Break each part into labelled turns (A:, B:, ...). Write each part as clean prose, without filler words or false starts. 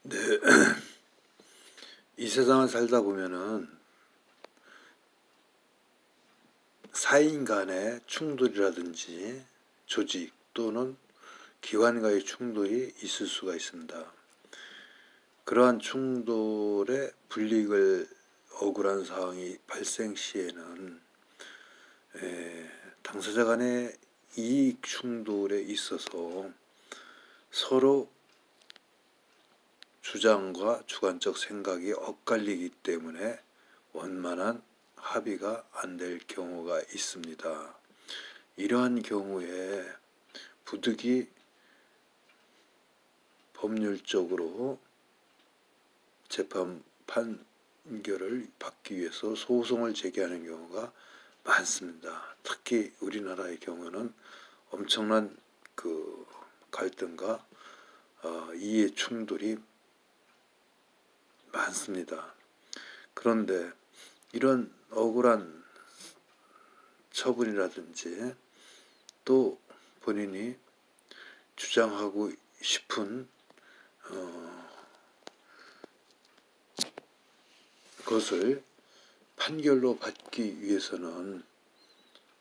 A: 네, 이 세상을 살다 보면은 사인 간의 충돌이라든지 조직 또는 기관과의 충돌이 있을 수가 있습니다. 그러한 충돌에 불이익을 억울한 사항이 발생 시에는 당사자 간의 이익 충돌에 있어서 서로 주장과 주관적 생각이 엇갈리기 때문에 원만한 합의가 안 될 경우가 있습니다. 이러한 경우에 부득이 법률적으로 재판 판결을 받기 위해서 소송을 제기하는 경우가 많습니다. 특히 우리나라의 경우는 엄청난 그 갈등과 이해 충돌이 많습니다. 그런데 이런 억울한 처분이라든지 또 본인이 주장하고 싶은 것을 판결로 받기 위해서는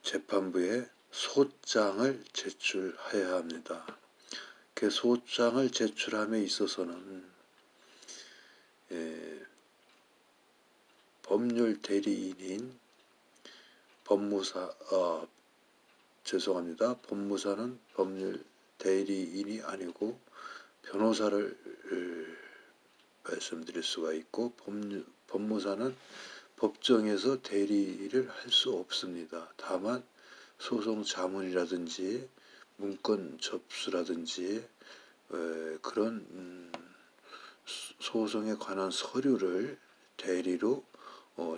A: 재판부에 소장을 제출해야 합니다. 그 소장을 제출함에 있어서는 법률 대리인인 법무사는 법률 대리인이 아니고 변호사를 말씀드릴 수가 있고 법무사는 법정에서 대리를 할 수 없습니다. 다만 소송 자문이라든지 문건 접수라든지 그런 소송에 관한 서류를 대리로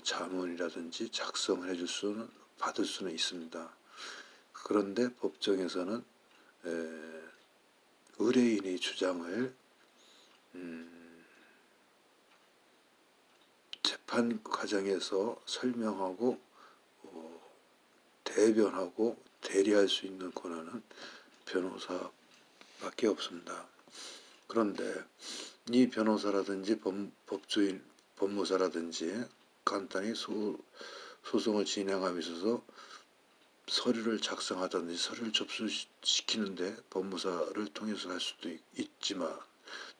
A: 자문이라든지 작성을 받을 수는 있습니다. 그런데 법정에서는 의뢰인의 주장을 재판 과정에서 설명하고 대변하고 대리할 수 있는 권한은 변호사밖에 없습니다. 그런데 이 변호사라든지 법조인, 법무사라든지 간단히 소송을 진행함에 있어서 서류를 작성하든지 서류를 접수시키는데 법무사를 통해서 할 수도 있지만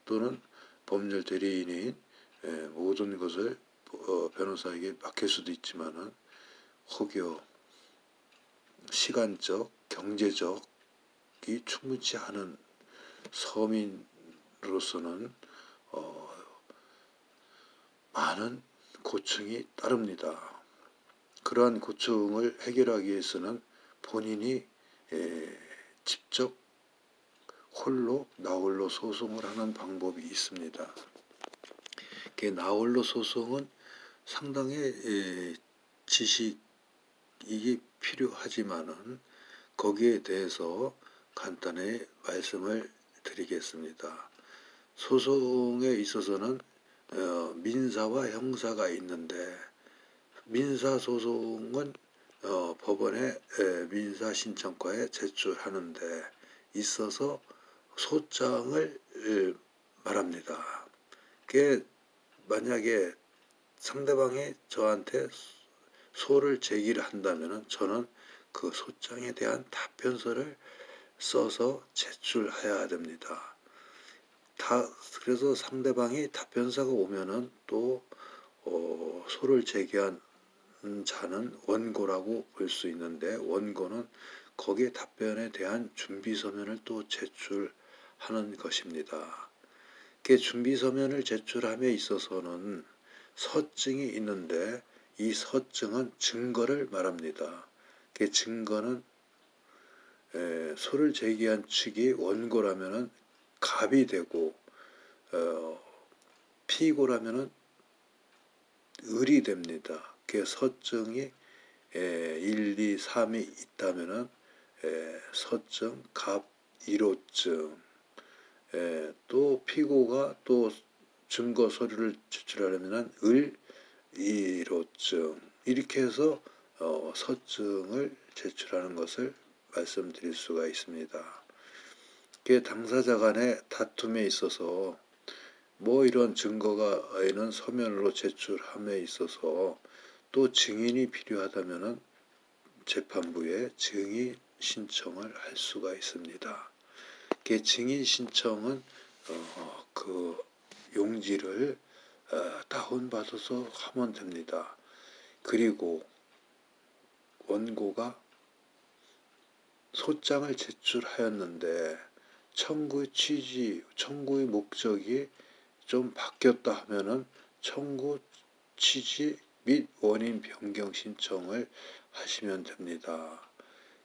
A: 또는 법률 대리인이 모든 것을 변호사에게 맡길 수도 있지만은 혹여 시간적, 경제적이 충분치 않은 서민으로서는 많은 고충이 따릅니다. 그러한 고충을 해결하기 위해서는 본인이 직접 나홀로 소송을 하는 방법이 있습니다. 나홀로 소송은 상당히 지식이 필요하지만은 거기에 대해서 간단히 말씀을 드리겠습니다. 소송에 있어서는 민사와 형사가 있는데 민사소송은 법원에 민사신청과에 제출하는데 있어서 소장을 말합니다. 그게 만약에 상대방이 저한테 소를 제기를 한다면 저는 그 소장에 대한 답변서를 써서 제출해야 됩니다. 그래서 상대방이 답변서가 오면은 또 소를 제기한 자는 원고라고 볼 수 있는데 원고는 거기에 답변에 대한 준비서면을 또 제출하는 것입니다. 그 준비서면을 제출함에 있어서는 서증이 있는데 이 서증은 증거를 말합니다. 그 증거는 소를 제기한 측이 원고라면은 갑이 되고 피고라면은 을이 됩니다. 그 서증이 1, 2, 3이 있다면은 서증, 갑, 1호증 또 피고가 또 증거 서류를 제출하려면 을, 1호증 이렇게 해서 서증을 제출하는 것을 말씀드릴 수가 있습니다. 그 당사자 간의 다툼에 있어서 뭐 이런 증거가 있는 서면으로 제출함에 있어서 또 증인이 필요하다면은 재판부에 증인 신청을 할 수가 있습니다. 그 증인 신청은 그 용지를 다운받아서 하면 됩니다. 그리고 원고가 소장을 제출하였는데 청구 취지, 청구의 목적이 좀 바뀌었다 하면은 청구 취지 및 원인 변경 신청을 하시면 됩니다.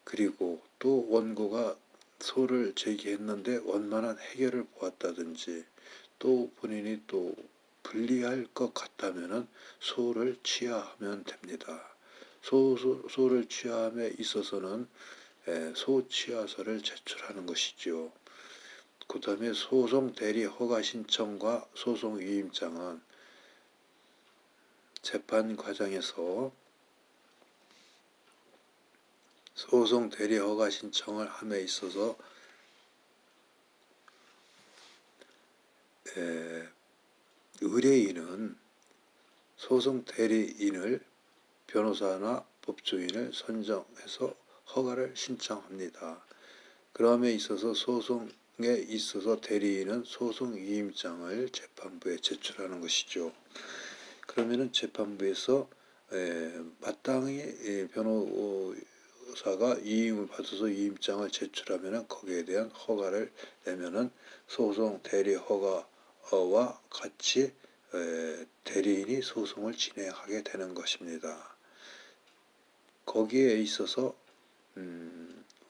A: 그리고 또 원고가 소를 제기했는데 원만한 해결을 보았다든지 또 본인이 또 불리할 것 같다면은 소를 취하하면 됩니다. 소를 취하함에 있어서는 소 취하서를 제출하는 것이죠. 그 다음에 소송 대리 허가 신청과 소송 위임장은 재판 과정에서 소송 대리 허가 신청을 함에 있어서 의뢰인은 소송 대리인을 변호사나 법조인을 선정해서 허가를 신청합니다. 그럼에 있어서 소송에 있어서 대리인은 소송 위임장을 재판부에 제출하는 것이죠. 그러면은 재판부에서 마땅히 변호사가 위임을 받아서 위임장을 제출하면은 거기에 대한 허가를 내면은 소송 대리 허가와 같이 대리인이 소송을 진행하게 되는 것입니다. 거기에 있어서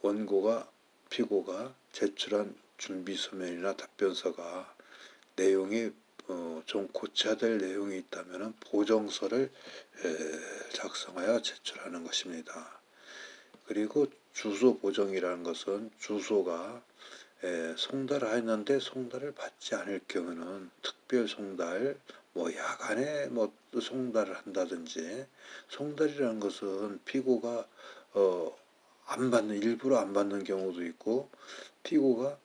A: 원고가 피고가 제출한 준비서면이나 답변서가 내용이 좀 고쳐야 될 내용이 있다면 보정서를 작성하여 제출하는 것입니다. 그리고 주소 보정이라는 것은 주소가 송달을 했는데 송달을 받지 않을 경우는 특별 송달, 뭐 야간에 뭐 송달을 한다든지, 송달이라는 것은 피고가 안 받는, 일부러 안 받는 경우도 있고 피고가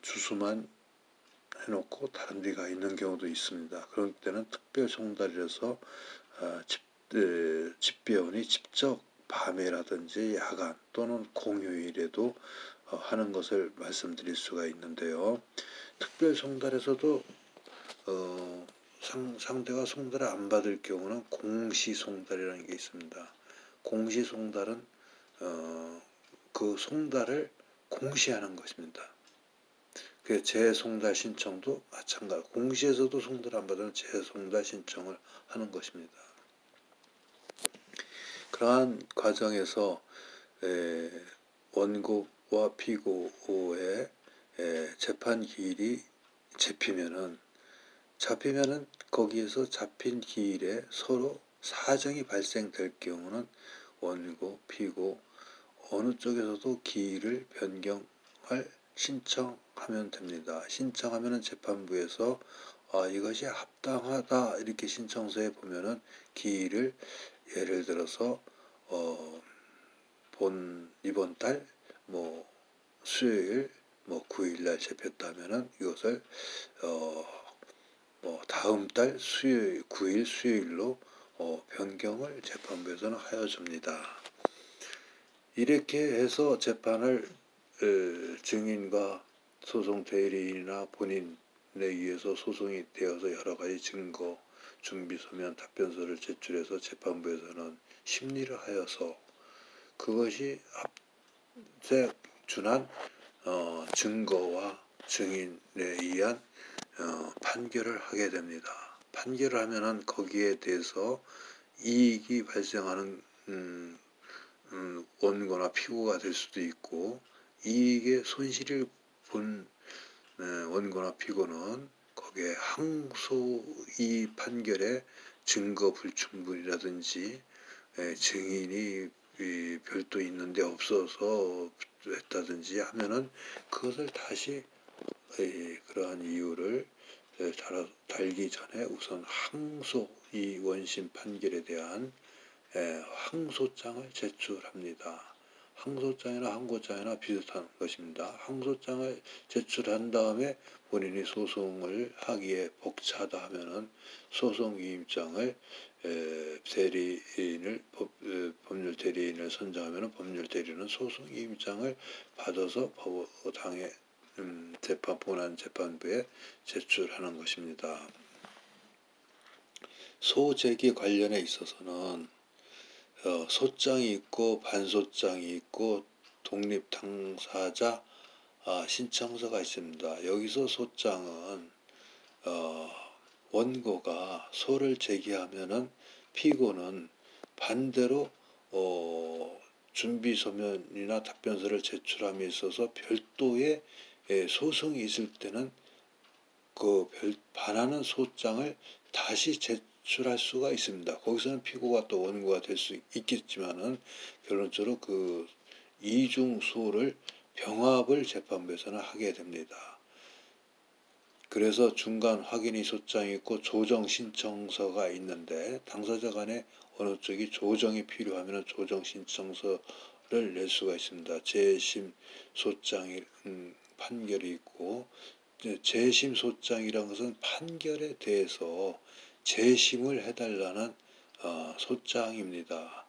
A: 주소만 해놓고 다른 데가 있는 경우도 있습니다. 그럴 때는 특별 송달이라서 집배원이 직접 밤에라든지 야간 또는 공휴일에도 하는 것을 말씀드릴 수가 있는데요. 특별 송달에서도 상대가 송달을 안 받을 경우는 공시 송달이라는 게 있습니다. 공시 송달은 그 송달을 공시하는 것입니다. 그 재송달 신청도 마찬가지. 공시에서도 송달 안 받으면 재송달 신청을 하는 것입니다. 그러한 과정에서 원고와 피고의 재판 기일이 잡히면은 거기에서 잡힌 기일에 서로 사정이 발생될 경우는 원고, 피고 어느 쪽에서도 기일을 변경할 신청하면 됩니다. 신청하면은 재판부에서 이것이 합당하다 이렇게 신청서에 보면은 기일을 예를 들어서 이번 달 뭐 수요일 뭐 9일날 잡혔다면은 이것을 뭐 다음 달 수요일 9일 수요일로 변경을 재판부에서는 하여 줍니다. 이렇게 해서 재판을 증인과 소송 대리인이나 본인에 의해서 소송이 되어서 여러 가지 증거, 준비서면, 답변서를 제출해서 재판부에서는 심리를 하여서 그것이 앞서 준한 증거와 증인에 의한 판결을 하게 됩니다. 판결을 하면은 거기에 대해서 이익이 발생하는 원고나 피고가 될 수도 있고 이익의 손실을 본 원고나 피고는 거기에 항소 이 판결에 증거 불충분이라든지 증인이 별도 있는데 없어서 했다든지 하면은 그것을 다시 그러한 이유를 달기 전에 우선 항소 이 원심 판결에 대한 항소장을 제출합니다. 항소장이나 항고장이나 비슷한 것입니다. 항소장을 제출한 다음에 본인이 소송을 하기에 벅차다 하면은 소송위임장을 법률 대리인을 선정하면은 법률 대리인은 소송위임장을 받아서 법원에 본안 재판부에 제출하는 것입니다. 소재기 관련해 있어서는 소장이 있고 반소장이 있고 독립당사자 신청서가 있습니다. 여기서 소장은 원고가 소를 제기하면은 피고는 반대로 준비서면이나 답변서를 제출함에 있어서 별도의 소송이 있을 때는 그 반하는 소장을 다시 제출할 수가 있습니다. 거기서는 피고가 또 원고가 될 수 있겠지만은 결론적으로 그 이중소를 병합을 재판부에서는 하게 됩니다. 그래서 중간 확인이 소장이 있고 조정 신청서가 있는데 당사자 간에 어느 쪽이 조정이 필요하면 조정 신청서를 낼 수가 있습니다. 재심 소장이 판결이 있고 재심 소장이라는 것은 판결에 대해서 재심을 해달라는 소장입니다.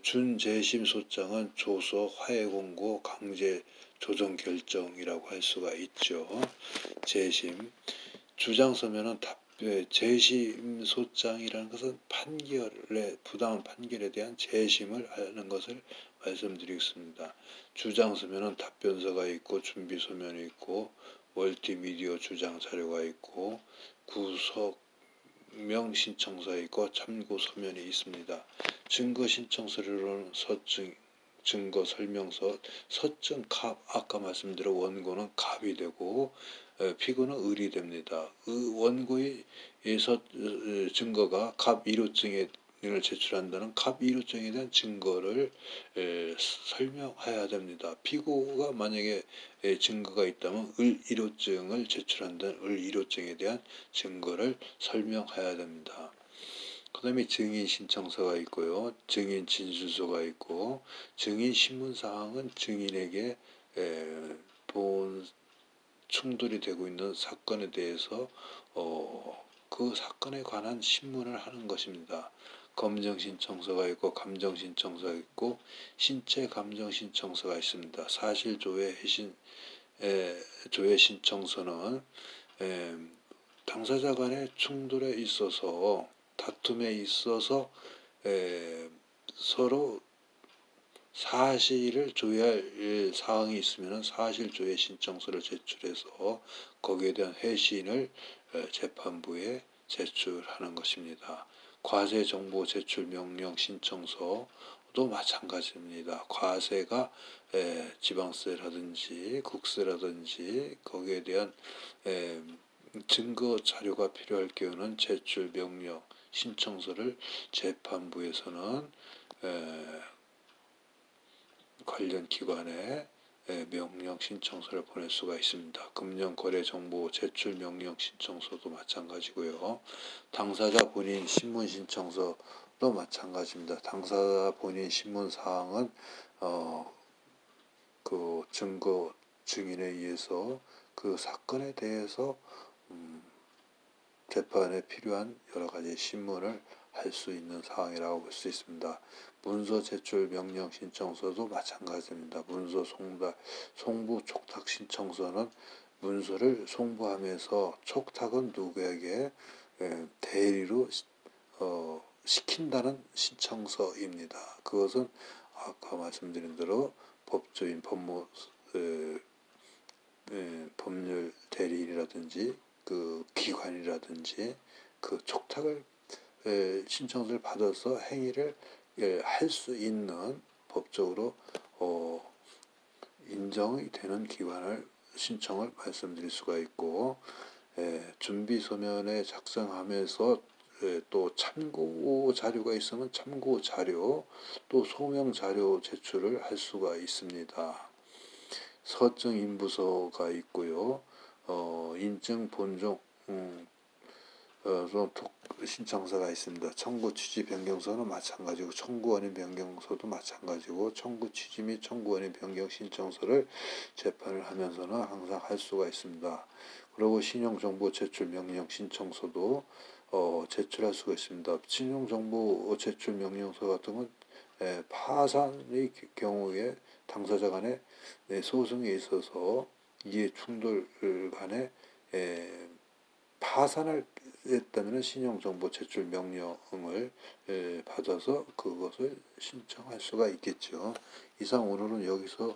A: 준재심 소장은 조서, 화해 공고, 강제 조정 결정이라고 할 수가 있죠. 재심. 주장서면은 재심 소장이라는 것은 부당한 판결에 대한 재심을 하는 것을 말씀드리겠습니다. 주장서면은 답변서가 있고 준비서면이 있고 멀티미디어 주장 자료가 있고 구속명 신청서가 있고 참고 서면이 있습니다. 증거 신청서로는 서증, 증거 설명서, 서증 갑, 아까 말씀드린 원고는 갑이 되고 피고는 을이 됩니다. 원고의 증거가 갑 1호증을 제출한다는 갑 1호증에 대한 증거를 설명해야 됩니다. 피고가 만약에 증거가 있다면 을 1호증을 제출한다는 을 1호증에 대한 증거를 설명해야 됩니다. 그 다음에 증인 신청서가 있고요. 증인 진술서가 있고 증인 신문사항은 증인에게 충돌이 되고 있는 사건에 대해서 그 사건에 관한 신문을 하는 것입니다. 검정 신청서가 있고 감정 신청서가 있고 신체 감정 신청서가 있습니다. 사실 조회 신청서는 당사자 간의 충돌에 있어서 다툼에 있어서 서로 사실을 조회할 사항이 있으면 사실 조회 신청서를 제출해서 거기에 대한 회신을 재판부에 제출하는 것입니다. 과세 정보 제출 명령 신청서도 마찬가지입니다. 과세가 지방세라든지 국세라든지 거기에 대한 증거 자료가 필요할 경우는 제출 명령 신청서를 재판부에서는 관련 기관에 명령 신청서를 보낼 수가 있습니다. 금융거래정보 제출 명령 신청서도 마찬가지고요. 당사자 본인 신문 신청서도 마찬가지입니다. 당사자 본인 신문 사항은 그 증거 증인에 의해서 그 사건에 대해서 재판에 필요한 여러 가지 신문을 할 수 있는 사항이라고 볼 수 있습니다. 문서 제출 명령 신청서도 마찬가지입니다. 문서 송부 촉탁 신청서는 문서를 송부하면서 촉탁은 누구에게 대리로 시킨다는 신청서입니다. 그것은 아까 말씀드린 대로 법조인 법률 대리인이라든지 그 기관이라든지 그 촉탁을 신청서를 받아서 행위를 할 수 있는 법적으로 인정이 되는 기관을 신청을 말씀드릴 수가 있고 준비 서면에 작성하면서 또 참고 자료가 있으면 참고 자료 또 소명 자료 제출을 할 수가 있습니다. 서증 인부서가 있고요. 인증 본종 신청서가 있습니다. 청구 취지 변경서는 마찬가지고 청구 원인 변경서도 마찬가지고 청구 취지 및 청구 원인 변경 신청서를 재판을 하면서는 항상 할 수가 있습니다. 그리고 신용정보 제출 명령 신청서도 제출할 수가 있습니다. 신용정보 제출 명령서 같은 건 파산의 경우에 당사자 간의 소송에 있어서 이해 충돌 간에 파산을 했다면 신용정보 제출 명령을 받아서 그것을 신청할 수가 있겠죠. 이상 오늘은 여기서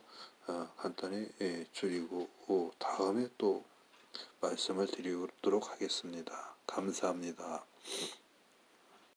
A: 간단히 줄이고 다음에 또 말씀을 드리도록 하겠습니다. 감사합니다.